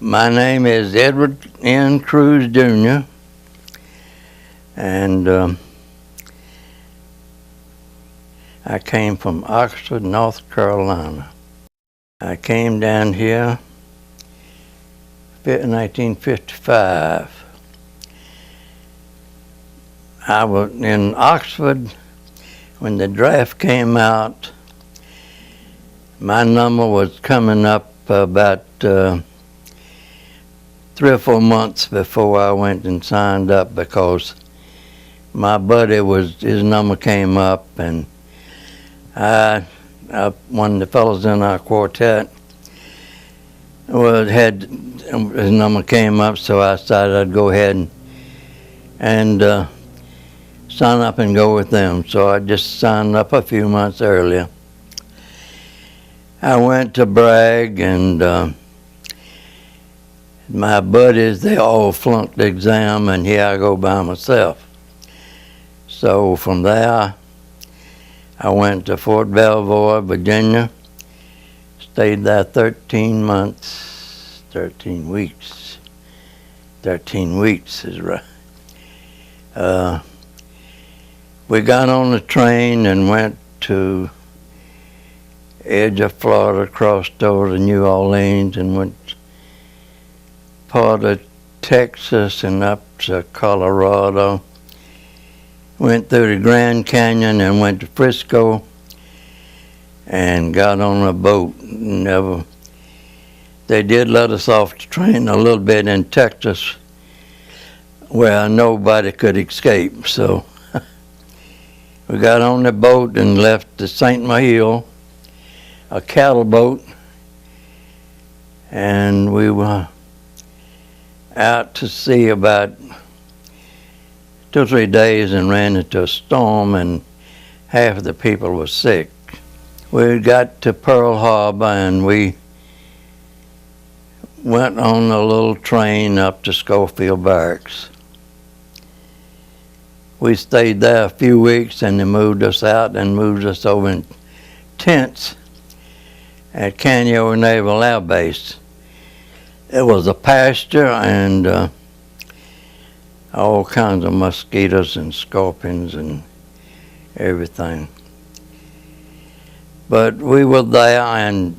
My name is Edward N. Cruz, Jr., and I came from Oxford, North Carolina. I came down here in 1955. I was in Oxford when the draft came out. My number was coming up about 3 or 4 months before I went and signed up, because my buddy his number came up, and one of the fellows in our quartet his number came up, so I decided I'd go ahead and sign up and go with them. So I just signed up a few months earlier. I went to Bragg, and my buddies, they all flunked the exam, and here I go by myself. So from there, I went to Fort Belvoir, Virginia, stayed there 13 months, 13 weeks. 13 weeks is right. We got on the train and went to edge of Florida, crossed over to New Orleans, and went part of Texas and up to Colorado. Went through the Grand Canyon and went to Frisco and got on a boat. They did let us off the train a little bit in Texas where nobody could escape. So we got on the boat and left to St. Mihiel, a cattle boat, and we were out to sea about 2 or 3 days and ran into a storm, and half of the people were sick. We got to Pearl Harbor, and we went on a little train up to Schofield Barracks. We stayed there a few weeks, and they moved us out and moved us over in tents at Canyon Naval Air Base. It was a pasture, and all kinds of mosquitoes and scorpions and everything. But we were there and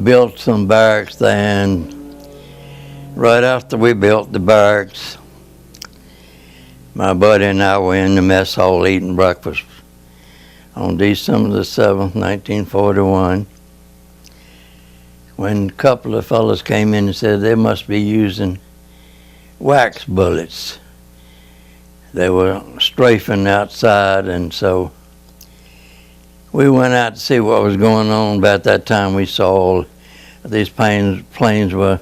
built some barracks there, and right after we built the barracks, my buddy and I were in the mess hall eating breakfast on December the 7th, 1941. When a couple of fellas came in and said they must be using wax bullets. They were strafing outside, and so we went out to see what was going on. About that time we saw all these planes were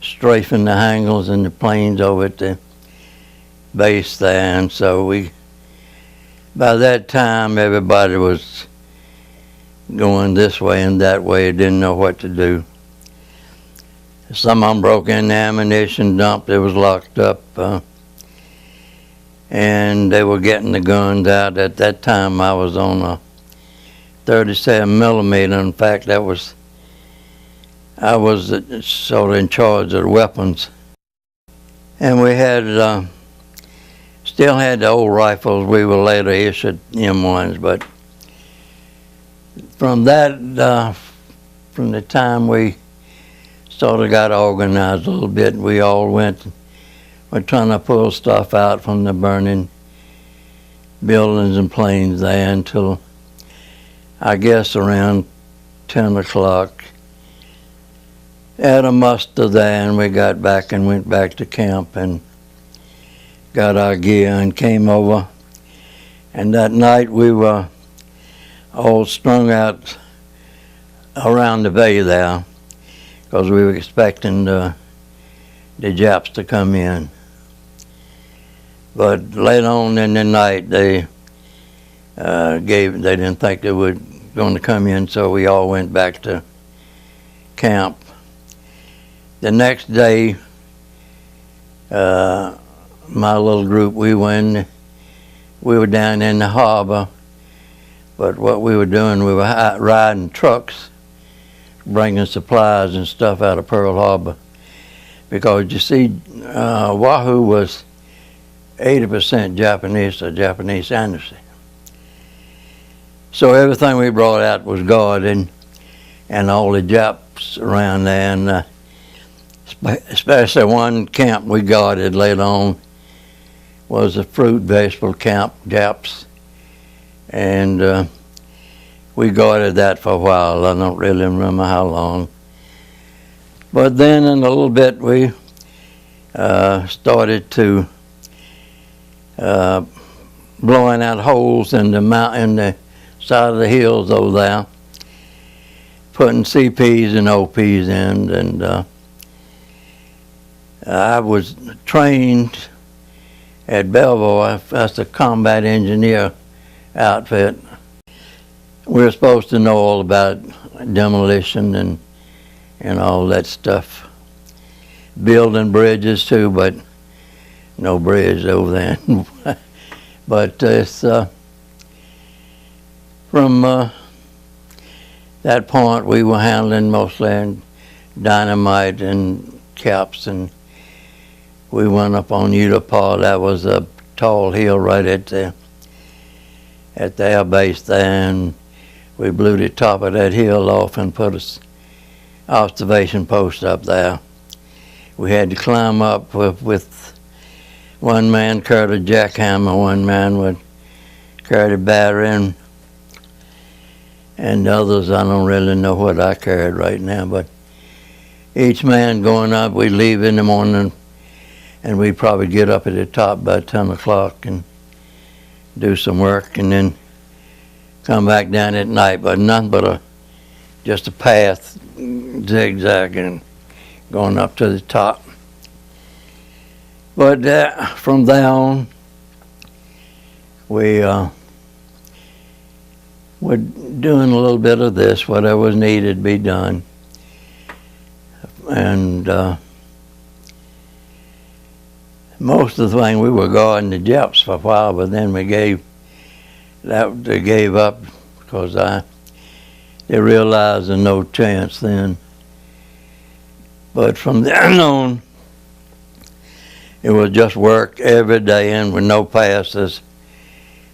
strafing the hangars and the planes over at the base there, and so by that time everybody was going this way and that way, didn't know what to do. Some of them broke in the ammunition dump that was locked up, and they were getting the guns out. At that time I was on a 37 millimeter. In fact, I was sort of in charge of the weapons. And we had still had the old rifles. We were later issued M1s, but from that, from the time we sort of got organized a little bit, we all were trying to pull stuff out from the burning buildings and planes there until I guess around 10 o'clock. Had a muster there, and we got back and went back to camp and got our gear and came over. And that night we were all strung out around the bay there because we were expecting the Japs to come in. But later on in the night, they didn't think they were going to come in, so we all went back to camp. The next day, my little group, we were down in the harbor, but what we were doing, we were riding trucks, bringing supplies and stuff out of Pearl Harbor, because you see, Oahu was 80% Japanese, or Japanese embassy. So everything we brought out was guarded, and all the Japs around there, and especially one camp we guarded later on was a fruit vegetable camp, Japs, and we guarded that for a while. I don't really remember how long. But then in a little bit we started to blowing out holes in the side of the hills over there, putting CPs and OPs in, and I was trained at Belvoir as a combat engineer outfit. We were supposed to know all about demolition and all that stuff. Building bridges too, but no bridge over there. But it's from that point we were handling mostly dynamite and caps, and we went up on Utah. That was a tall hill right at the air base there, and we blew the top of that hill off and put an observation post up there. We had to climb up with one man carried a jackhammer, one man would carry the battery, and the others, I don't really know what I carried right now, but each man going up, we'd leave in the morning, and we'd probably get up at the top by 10 o'clock and do some work, and then come back down at night, but nothing but just a path, zigzagging, going up to the top. But from there on, we were doing a little bit of this, whatever was needed to be done. And most of the thing, we were guarding the Japs for a while, but then they gave up because they realized there's no chance then. But from then on, it was just work every day and with no passes,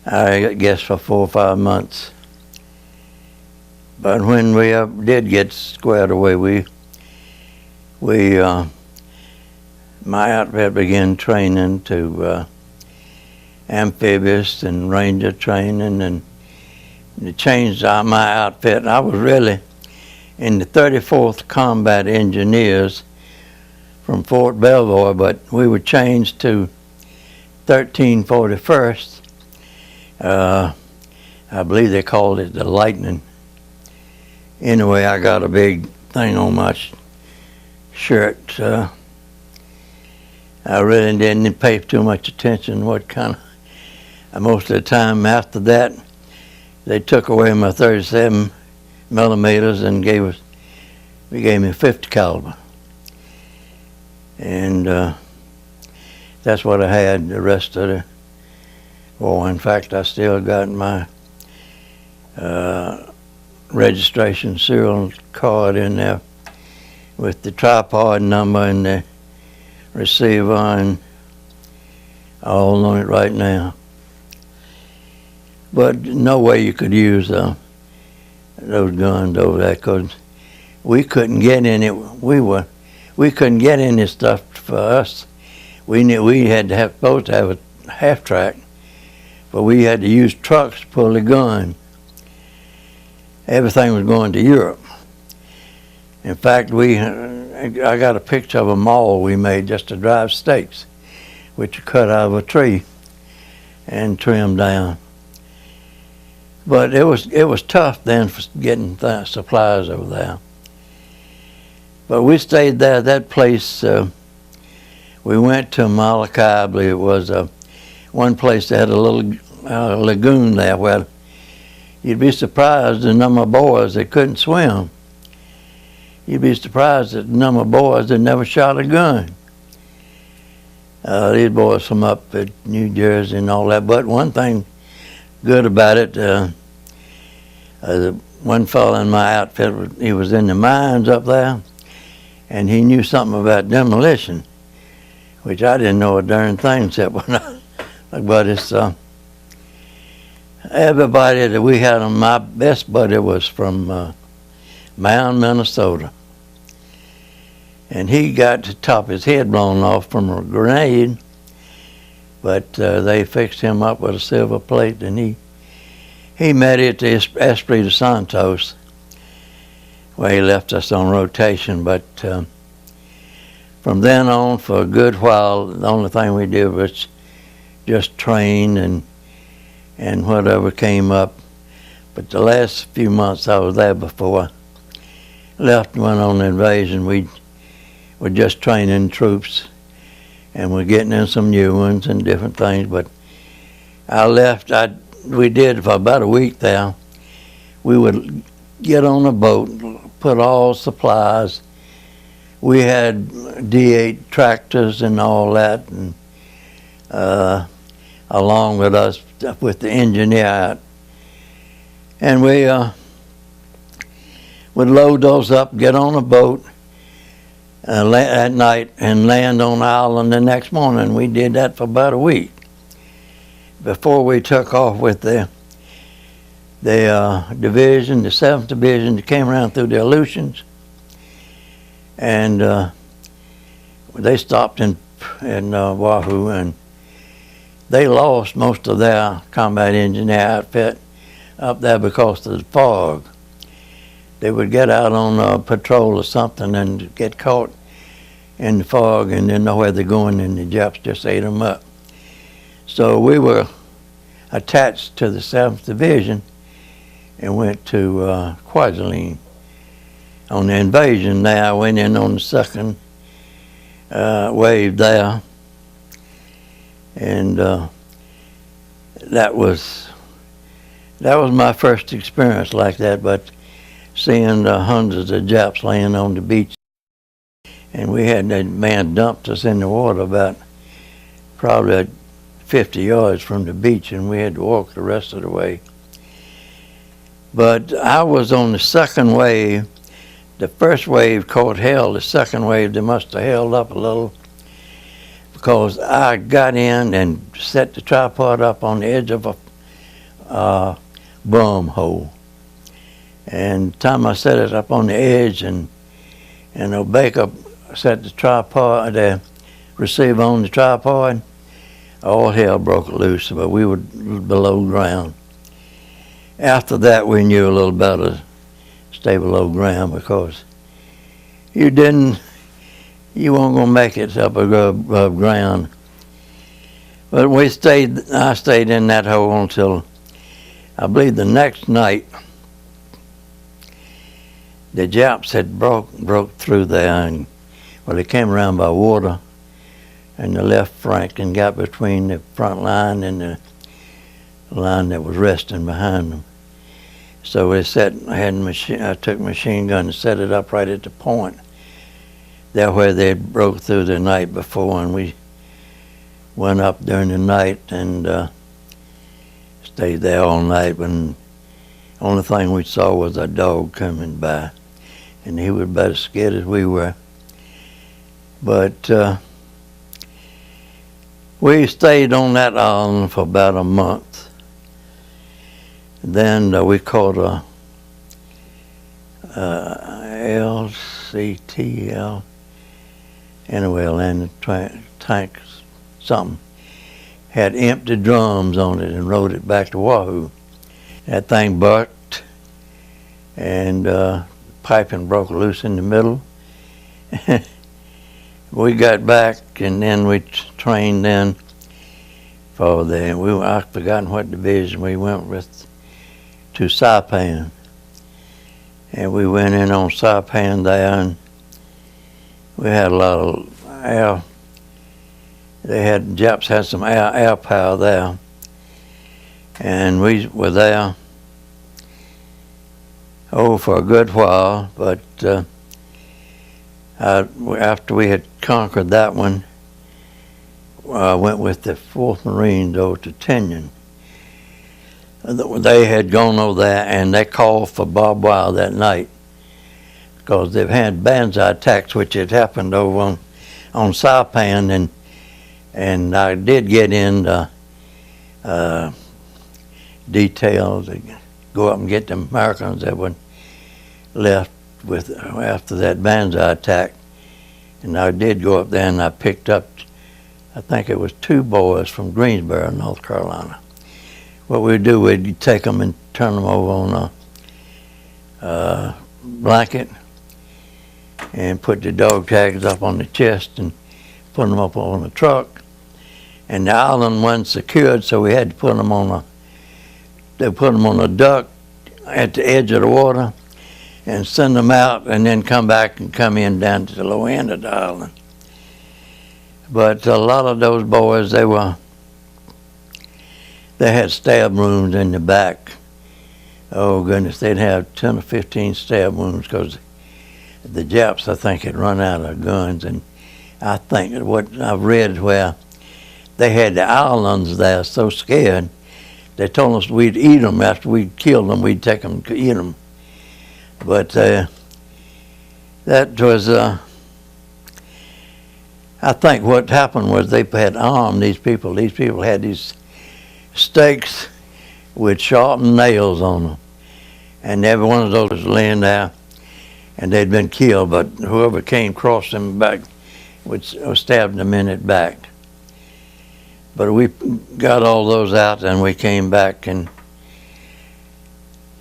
I guess for 4 or 5 months. But when we did get squared away, my outfit began training to amphibious and ranger training, and they changed my outfit. I was really in the 34th Combat Engineers from Fort Belvoir, but we were changed to 1341st. I believe they called it the Lightning. Anyway, I got a big thing on my shirt. I really didn't pay too much attention what kind of. Most of the time after that, they took away my 37 millimeters and gave me 50 caliber. And that's what I had the rest of the war. In fact, I still got my registration serial card in there with the tripod number and the receiver and all on it right now. But no way you could use those guns over there, because we couldn't get any. We couldn't get any stuff for us. We knew we had to supposed to have a half track but we had to use trucks to pull the gun. Everything was going to Europe. In fact, I got a picture of a maul we made just to drive stakes, which you cut out of a tree and trimmed down. But it was tough then for getting supplies over there. But we stayed there. That place, we went to Molokai, I believe it was. One place that had a little lagoon there where you'd be surprised the number of boys that couldn't swim. You'd be surprised at the number of boys that never shot a gun. These boys from up at New Jersey and all that. But one thing good about it, one fellow in my outfit, he was in the mines up there, and he knew something about demolition, which I didn't know a darn thing except when but it's everybody that we had on. My best buddy was from Mound, Minnesota, and he got the top of his head blown off from a grenade, but they fixed him up with a silver plate, and he met it at the Esprit de Santos, where he left us on rotation. But from then on, for a good while, the only thing we did was just train and whatever came up. But the last few months I was there before I left and went on the invasion, we were just training troops, and we're getting in some new ones and different things. But I left, we did for about a week there. We would get on a boat, put all supplies. We had D8 tractors and all that, and along with us, with the engineer out. And we would load those up, get on a boat at night, and land on the island the next morning. We did that for about a week before we took off with the division, the 7th Division, that came around through the Aleutians. And they stopped in Oahu, and they lost most of their combat engineer outfit up there because of the fog. They would get out on a patrol or something and get caught in the fog and didn't know where they're going, and the Japs just ate them up. So we were attached to the 7th Division and went to Kwajalein on the invasion. There I went in on the second wave there, and that was my first experience like that. But seeing hundreds of Japs laying on the beach, and we had that man dumped us in the water about probably 50 yards from the beach, and we had to walk the rest of the way. But I was on the second wave. The first wave caught hell. The second wave, they must have held up a little, because I got in and set the tripod up on the edge of a bum hole. And the time I set it up on the edge, and the baker set the tripod, the receiver on the tripod, all hell broke loose, but we were below ground. After that, we knew a little better to stay below ground, because you weren't going to make it up above ground. But I stayed in that hole until, I believe, the next night. The Japs had broke through there, and they came around by water and the left flank and got between the front line and the line that was resting behind them. So I took a machine gun and set it up right at the point there where they had broke through the night before, and we went up during the night and stayed there all night. When the only thing we saw was a dog coming by, and he was about as scared as we were. But we stayed on that island for about a month. Then we caught a LCTL, anyway, landed tank something, had empty drums on it and rode it back to Wahoo. That thing bucked, and piping broke loose in the middle. We got back, and then we trained then for I've forgotten what division we went with, to Saipan. And we went in on Saipan there, and we had a lot of air. Japs had some air power there. And we were there, for a good while, but after we had conquered that one, I went with the 4th Marines over to Tinian. They had gone over there, and they called for WWII that night because they've had banzai attacks, which had happened over on Saipan, and I did get in detail to go up and get the Americans that were left with after that banzai attack. And I did go up there, and I picked up, I think it was 2 boys from Greensboro, North Carolina. What we'd do, we'd take them and turn them over on a blanket and put the dog tags up on the chest and put them up on the truck. And the island wasn't secured, so we had to put them on a duck at the edge of the water and send them out, and then come back and come in down to the low end of the island. But a lot of those boys, they had stab wounds in the back. Oh goodness, they'd have 10 or 15 stab wounds because the Japs, I think, had run out of guns. And I think what I've read is where they had the islands there so scared, they told us we'd eat them after we'd killed them. We'd take them to eat them. But that was, I think what happened was they had armed these people. These people had these stakes with sharpened nails on them. And every one of those was laying there, and they'd been killed, but whoever came across them back would stab them in it back. But we got all those out, and we came back, and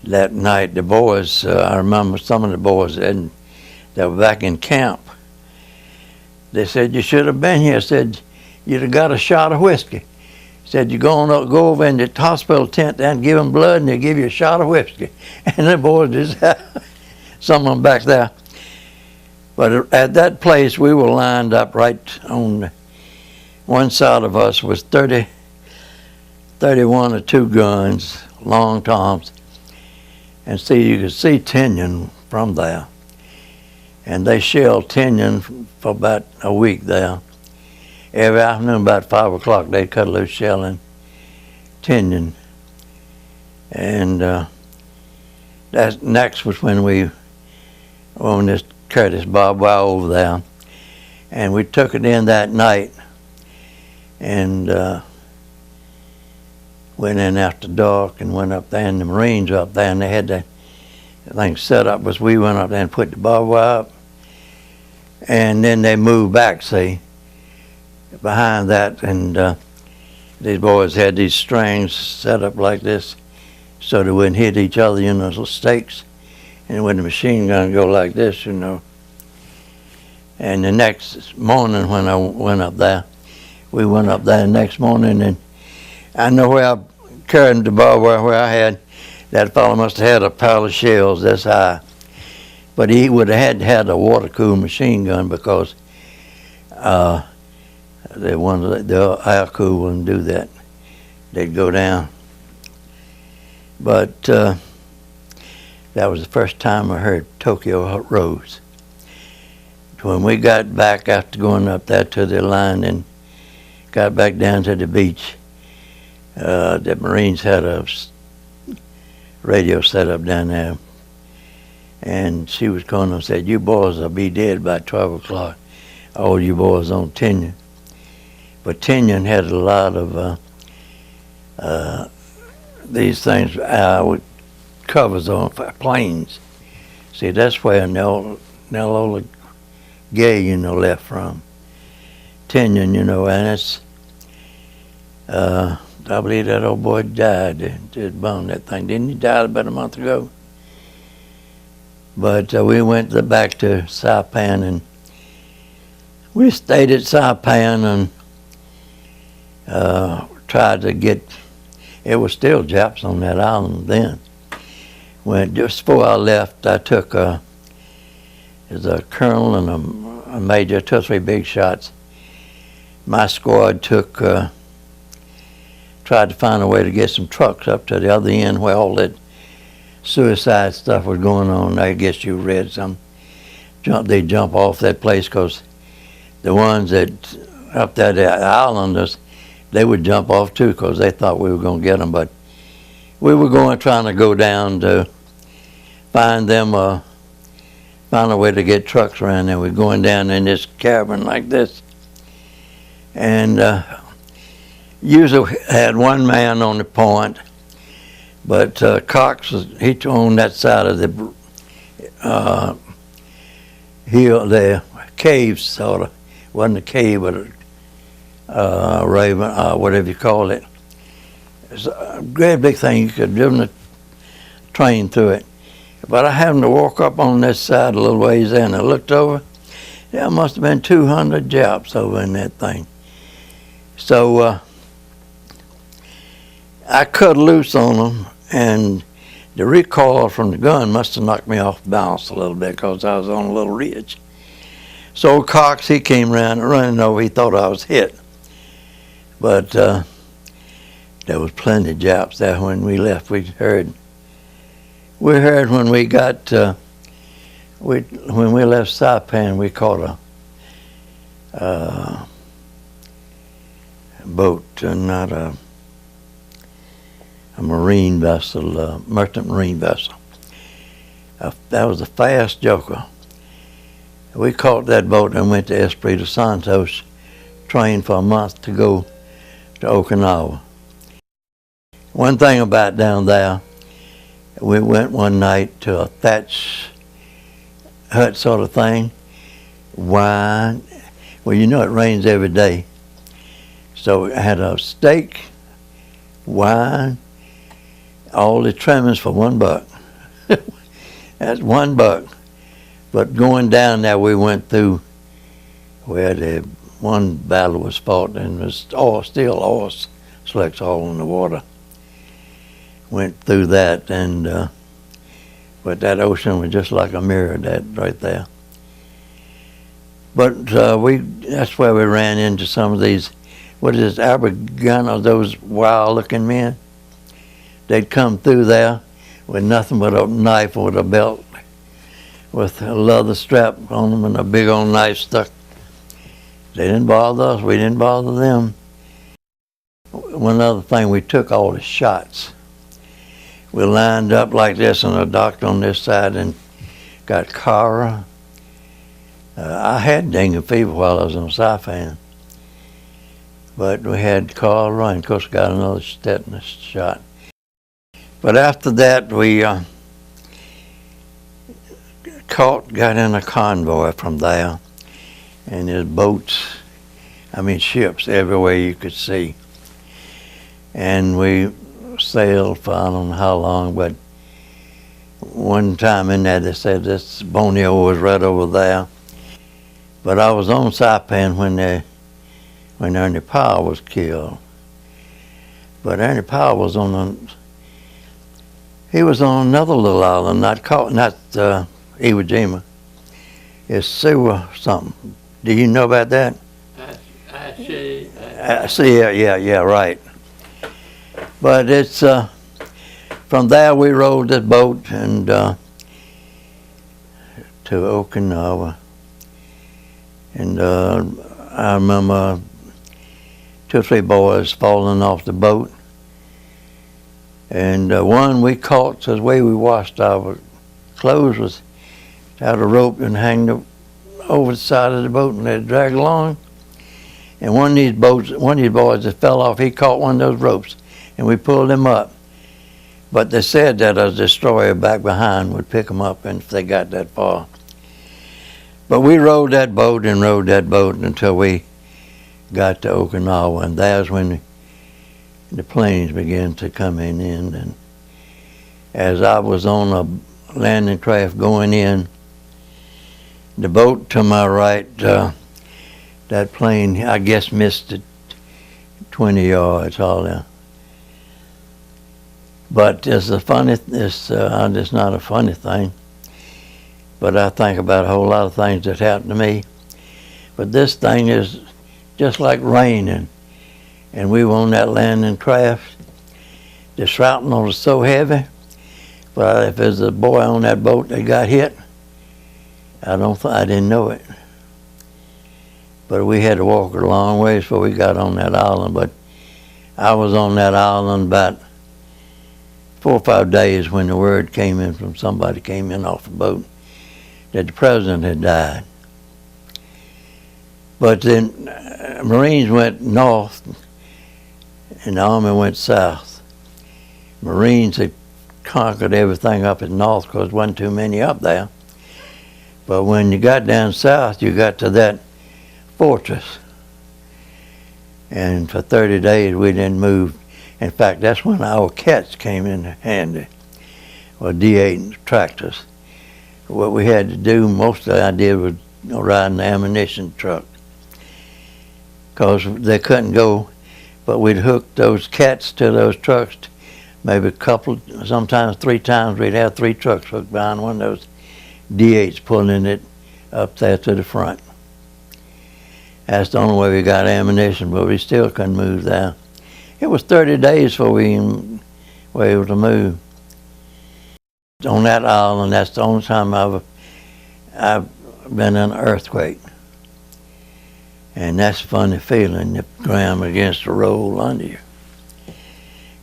that night the boys, I remember some of the boys that were back in camp, they said, "You should have been here." Said, "You'd have got a shot of whiskey." Said, "You go over in the hospital tent and give them blood, and they'll give you a shot of whiskey." And the boys just, some of them back there. But at that place, we were lined up right on one side of us was 31 or 2 guns, long toms. And see, you could see Tinian from there. And they shelled Tinian for about a week there. Every afternoon about 5 o'clock, they'd cut a loose shell in Tinian. And that next was when we owned this Curtis WWII over there. And we took it in that night and went in after dark and went up there, and the Marines were up there, and they had that thing set up. Was we went up there and put the WWII up, and then they moved back, see, behind that, and these boys had these strings set up like this so they wouldn't hit each other, you know, those stakes, and when the machine gun go like this, you know. And the next morning when I went up there, we went up there the next morning, and I know where I carried the WWII, where I had, that fellow must have had a pile of shells this high. But he would have had a water-cooled machine gun because they wanted the air cool wouldn't do that. They'd go down. But that was the first time I heard Tokyo Rose. When we got back after going up there to the line and got back down to the beach, the Marines had a radio set up down there, and she was calling and said, "You boys will be dead by 12 o'clock, all you boys on Tinian." But Tinian had a lot of these things with covers on for planes. See, that's where Enola Gay, you know, left from. Tinian, you know, and it's I believe that old boy died. It bombed that thing. Didn't he die about a month ago? But we went back to Saipan, and we stayed at Saipan and tried to get. It was still Japs on that island then. When just before I left, I took as a colonel and a major, 2 or 3 big shots. My squad took. Tried to find a way to get some trucks up to the other end where all that suicide stuff was going on. I guess you read some. They jump off that place because the ones that up there, the islanders, they would jump off too because they thought we were going to get them. But we were trying to go down to find them, find a way to get trucks around there. We're going down in this cavern like this, and usually had one man on the point, but Cox he on that side of the hill, the cave sort of. Wasn't a cave, but a raven, whatever you call it. It's a great big thing. You could have driven a train through it. But I happened to walk up on this side a little ways there, and I looked over. There must have been 200 Japs over in that thing. So I cut loose on them, and the recoil from the gun must have knocked me off balance a little bit because I was on a little ridge. So Cox, he came around running over. He thought I was hit. But there was plenty of Japs there when we left. We heard when we got, when we left Saipan, we caught a boat, not a marine vessel, merchant marine vessel. That was a fast joker. We caught that boat and went to Espiritu Santos, trained for a month to go to Okinawa. One thing about down there, we went one night to a thatch hut sort of thing. Wine, well, you know it rains every day. So it had a steak, wine, all the trimmings for $1. That's $1. But going down there, we went through where the one battle was fought, and it was still oil slicks all in the water. Went through that, and but that ocean was just like a mirror, that right there. But that's where we ran into some of these, what is this, Aberganos, those wild-looking men. They'd come through there with nothing but a knife with a belt, with a leather strap on them and a big old knife stuck. They didn't bother us, we didn't bother them. One other thing, we took all the shots. We lined up like this and a doctor on this side and got cholera. I had dengue fever while I was on Saipan, but we had cholera and of course got another tetanus shot. But after that we got in a convoy from there, and there's boats, ships everywhere you could see. And we sailed for I don't know how long, but one time in there they said this Borneo was right over there. But I was on Saipan when Ernie Powell was killed. But Ernie Powell was he was on another little island, not Iwo Jima. It's Siwa something. Do you know about that? I see. Yeah, right. But it's from there we rowed this boat and to Okinawa, and I remember 2 or 3 boys falling off the boat, and one we caught. So the way we washed our clothes was out a rope and hang over the side of the boat and let it drag along. And one of these boys that fell off, he caught one of those ropes, and we pulled him up. But they said that a destroyer back behind would pick them up if they got that far. But we rowed that boat until we got to Okinawa, and that's when the planes began to come in, and as I was on a landing craft going in, the boat to my right, that plane, I guess, missed it 20 yards all there. But it's not a funny thing, but I think about a whole lot of things that happened to me. But this thing is just like raining, and we were on that landing craft. The shrapnel was so heavy, but if there's a boy on that boat that got hit, I didn't know it. But we had to walk a long ways before we got on that island. But I was on that island about 4 or 5 days when the word came in from somebody came in off the boat that the president had died. But then Marines went north and the Army went south. Marines had conquered everything up in north because there wasn't too many up there. But when you got down south, you got to that fortress. And for 30 days we didn't move. In fact, that's when our cats came in handy, or D8 tractors. What we had to do, most of I did was ride an ammunition truck, because they couldn't go, but we'd hook those cats to those trucks, maybe a couple, sometimes 3 times we'd have 3 trucks hooked behind one of those D8s pulling it up there to the front. That's the only way we got ammunition, but we still couldn't move there. It was 30 days before we were able to move. On that island, that's the only time I've been in an earthquake. And that's a funny feeling, the ground begins to roll under you.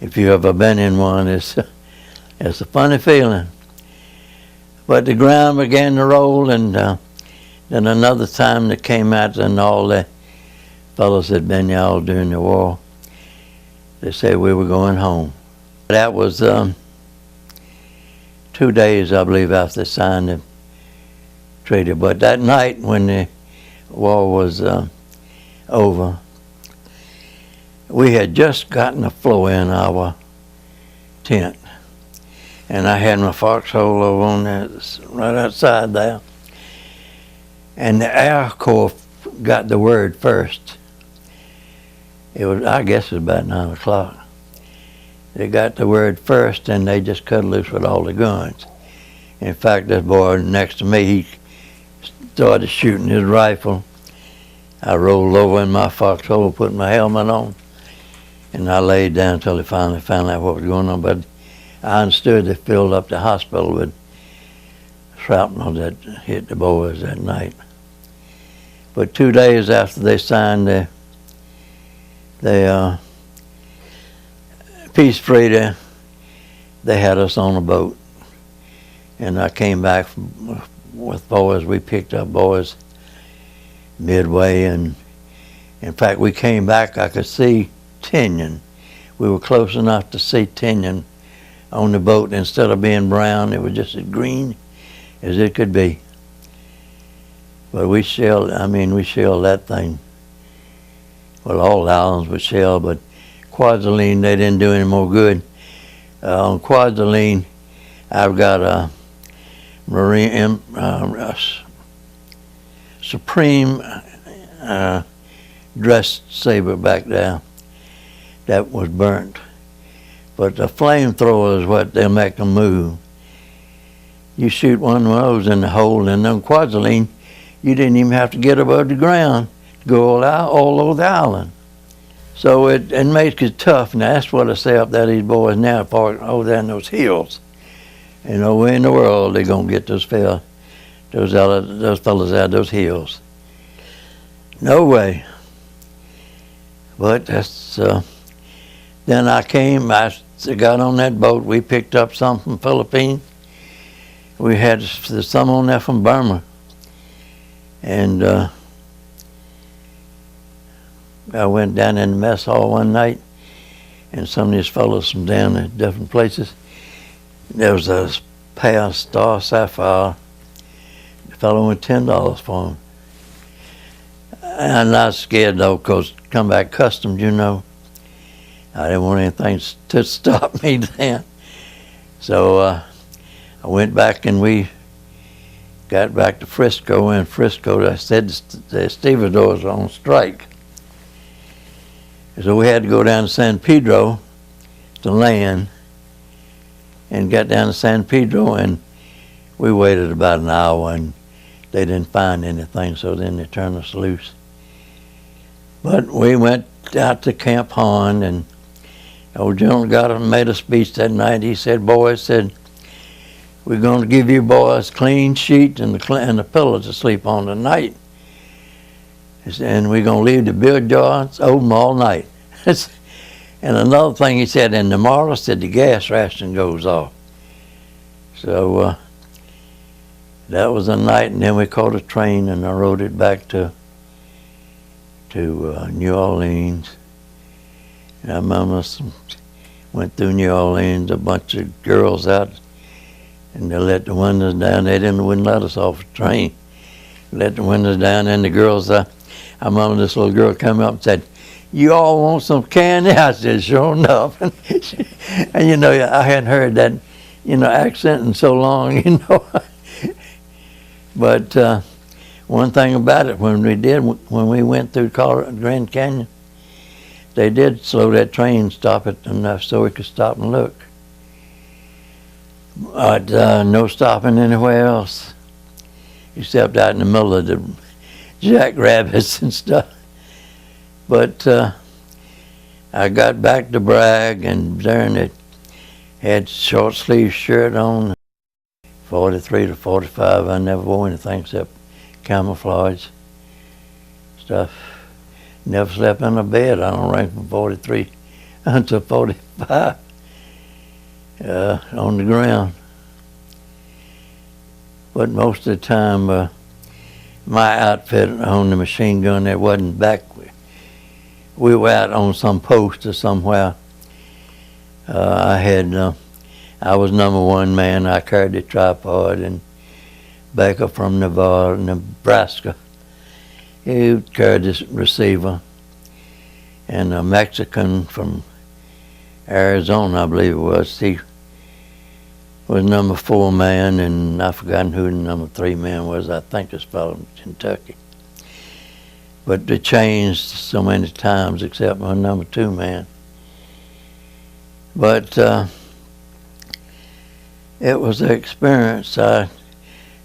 If you've ever been in one, it's a funny feeling. But the ground began to roll, and then another time that came out, and all the fellows that had been there all during the war, they said we were going home. That was 2 days, I believe, after they signed the treaty. But that night when the war was over, we had just gotten a floor in our tent. And I had my foxhole over on that, right outside there. And the Air Corps got the word first. It was, I guess it was about 9 o'clock. They got the word first, and they just cut loose with all the guns. In fact, this boy next to me, he started shooting his rifle. I rolled over in my foxhole, put my helmet on, and I laid down until they finally found out what was going on. But I understood they filled up the hospital with shrapnel that hit the boys that night. But 2 days after they signed the peace treaty, they had us on a boat. And I came back with boys. We picked up boys midway, and in fact we came back, I could see Tinian. We were close enough to see Tinian on the boat. Instead of being brown, it was just as green as it could be. But we shelled that thing. Well, all the islands were shelled, but Kwajalein, they didn't do any more good. On Kwajalein, I've got a Marine Supreme dress saber back there that was burnt. But the flamethrower is what they'll make them move. You shoot one of those in the hole, and on Kwajalein, you didn't even have to get above the ground to go all over the island. So it makes it tough. Now that's what I say up there, these boys now, over there in those hills. You know, where in the world they're gonna get those fellas out those hills? No way. But that's then I got on that boat. We picked up some from Philippines. We had some on there from Burma. And I went down in the mess hall one night, and some of these fellows from down at different places, there was a pair of star sapphire. The fellow went $10 for them. I'm not scared though, because come back customs, you know. I didn't want anything to stop me then. So I went back and we got back to Frisco. In Frisco, I said the stevedores were on strike. So we had to go down to San Pedro to land and got down to San Pedro, and we waited about an hour and they didn't find anything, so then they turned us loose. But we went out to Camp Horn, and the old general made a speech that night. He said, boys, we're going to give you boys clean sheets and the pillows to sleep on tonight. And we're going to leave the beer jars open all night. And another thing he said, and tomorrow, said, the gas ration goes off. So that was the night, and then we caught a train, and I rode it back to New Orleans. And I remember went through New Orleans, a bunch of girls out, and they let the windows down. They wouldn't let us off the train. Let the windows down, and the girls, I remember this little girl come up and said, you all want some candy? I said, sure enough. And you know, I hadn't heard that, accent in so long, But one thing about it, when we went through Grand Canyon, they did slow that train, stop it enough so we could stop and look. But no stopping anywhere else, except out in the middle of the jackrabbits and stuff. But I got back to Bragg, and there they had short sleeve shirt on, 43 to 45. I never wore anything except camouflage stuff. Never slept in a bed, I don't rank from 43 until 45 on the ground. But most of the time, my outfit on the machine gun, there wasn't back. We were out on some post or somewhere. I was number one man. I carried the tripod, and Baker from Nebraska, he carried this receiver, and a Mexican from Arizona, I believe it was, he was number 4 man, and I've forgotten who the number 3 man was. I think this fellow from Kentucky. But they changed so many times except my number 2 man. But it was an experience. I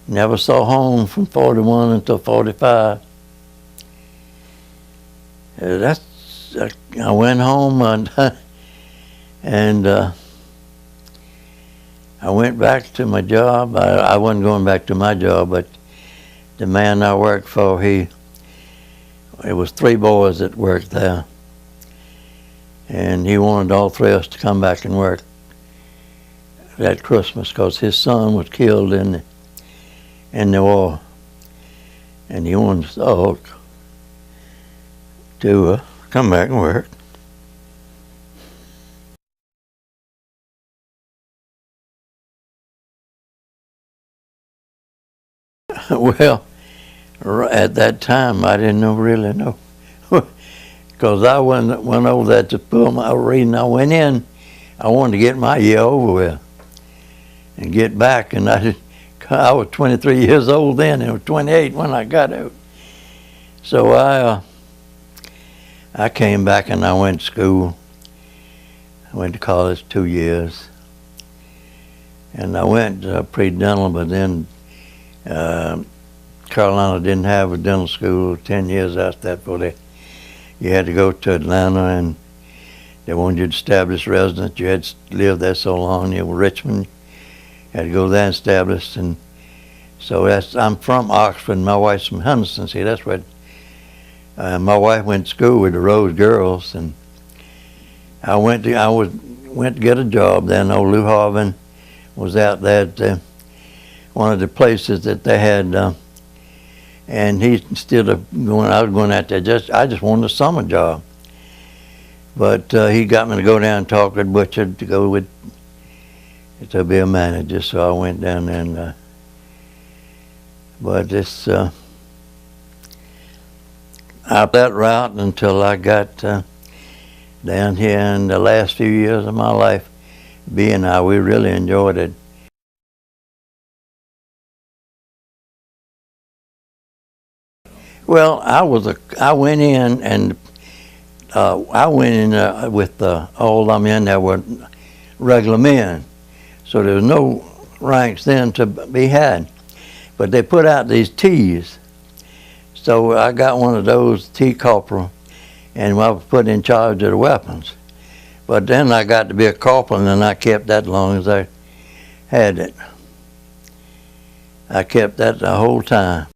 never saw home from 41 until 45. I went home and I went back to my job. I wasn't going back to my job, but the man I worked for, it was 3 boys that worked there, and he wanted all 3 of us to come back and work that Christmas because his son was killed in the war, and he wanted us all to come back and work. Well, at that time, I didn't really know. Because I went over there to pull my reading. I went in, I wanted to get my year over with and get back. And I was 23 years old then, and I was 28 when I got out. So I came back and I went to school. I went to college 2 years. And I went pre-dental, but then Carolina didn't have a dental school. 10 years after that, before you had to go to Atlanta, and they wanted you to establish residence. You had to live there so long. You were Richmond, you had to go there and establish. And so I'm from Oxford. My wife's from Henderson. See, that's what my wife went to school with the Rose girls, and I went to get a job. Then old Lou Harvin was out there at one of the places that they had. And he instead of going, I was going out there I just wanted a summer job. But he got me to go down and talk with Butcher to be a manager. So I went down there and but this out that route until I got down here in the last few years of my life. B and I, we really enjoyed it. Well, I went in and with all them in there were regular men, so there was no ranks then to be had. But they put out these T's, so I got one of those, T corporal, and I was put in charge of the weapons. But then I got to be a corporal, and I kept that long as I had it. I kept that the whole time.